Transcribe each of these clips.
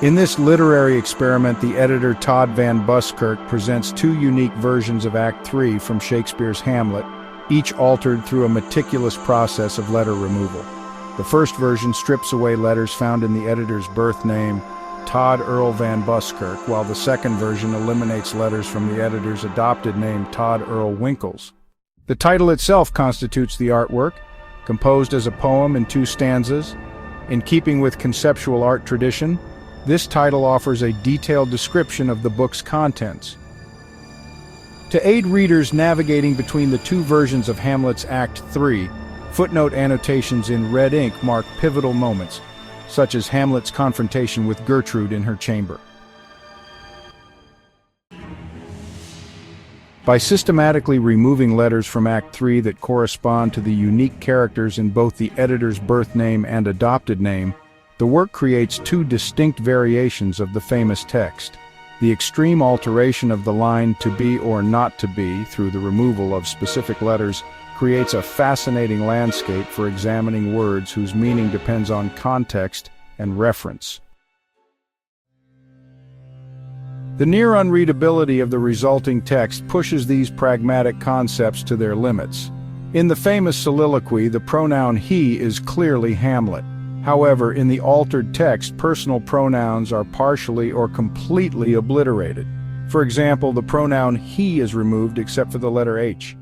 In this literary experiment, the editor Todd Van Buskirk presents two unique versions of Act 3 from Shakespeare's Hamlet, each altered through a meticulous process of letter removal. The first version strips away letters found in the editor's birth name, Todd Earl Van Buskirk, while the second version eliminates letters from the editor's adopted name, Todd Earl Winkels. The title itself constitutes the artwork, composed as a poem in 2 stanzas. In keeping with conceptual art tradition, this title offers a detailed description of the book's contents. To aid readers navigating between the 2 versions of Hamlet's Act 3, footnote annotations in red ink mark pivotal moments, such as Hamlet's confrontation with Gertrude in her chamber. By systematically removing letters from Act 3 that correspond to the unique characters in both the editor's birth name and adopted name, the work creates 2 distinct variations of the famous text. The extreme alteration of the line "to be or not to be" through the removal of specific letters creates a fascinating landscape for examining words whose meaning depends on context and reference. The near unreadability of the resulting text pushes these pragmatic concepts to their limits. In the famous soliloquy, the pronoun he is clearly Hamlet. However, in the altered text, personal pronouns are partially or completely obliterated. For example, the pronoun he is removed except for the letter H.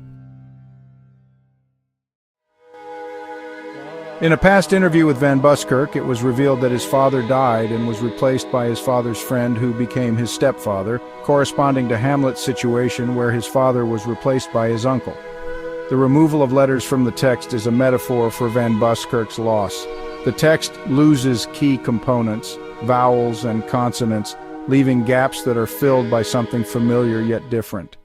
In a past interview with Van Buskirk, it was revealed that his father died and was replaced by his father's friend, who became his stepfather, corresponding to Hamlet's situation where his father was replaced by his uncle. The removal of letters from the text is a metaphor for Van Buskirk's loss. The text loses key components, vowels and consonants, leaving gaps that are filled by something familiar yet different.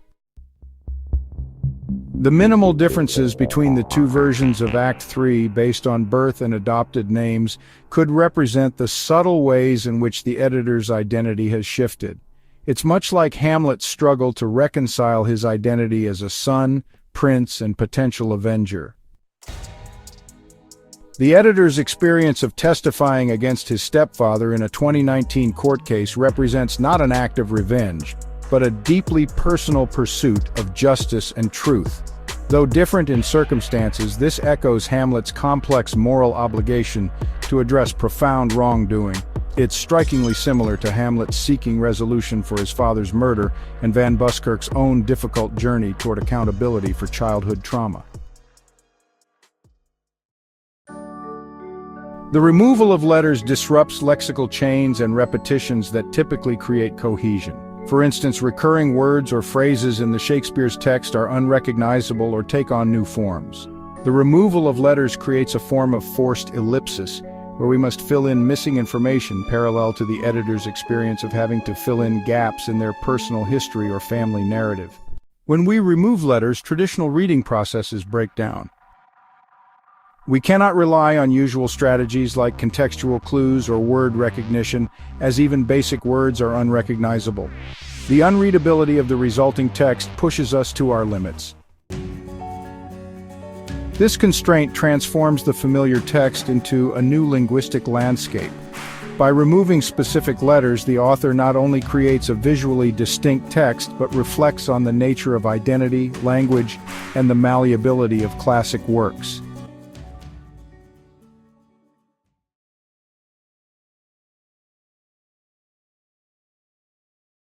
The minimal differences between the 2 versions of Act 3 based on birth and adopted names could represent the subtle ways in which the editor's identity has shifted. It's much like Hamlet's struggle to reconcile his identity as a son, prince, and potential avenger. The editor's experience of testifying against his stepfather in a 2019 court case represents not an act of revenge, but a deeply personal pursuit of justice and truth. Though different in circumstances, this echoes Hamlet's complex moral obligation to address profound wrongdoing. It's strikingly similar to Hamlet seeking resolution for his father's murder and Van Buskirk's own difficult journey toward accountability for childhood trauma. The removal of letters disrupts lexical chains and repetitions that typically create cohesion. For instance, recurring words or phrases in the Shakespeare's text are unrecognizable or take on new forms. The removal of letters creates a form of forced ellipsis, where we must fill in missing information parallel to the editor's experience of having to fill in gaps in their personal history or family narrative. When we remove letters, traditional reading processes break down. We cannot rely on usual strategies like contextual clues or word recognition, as even basic words are unrecognizable. The unreadability of the resulting text pushes us to our limits. This constraint transforms the familiar text into a new linguistic landscape. By removing specific letters, the author not only creates a visually distinct text, but reflects on the nature of identity, language, and the malleability of classic works.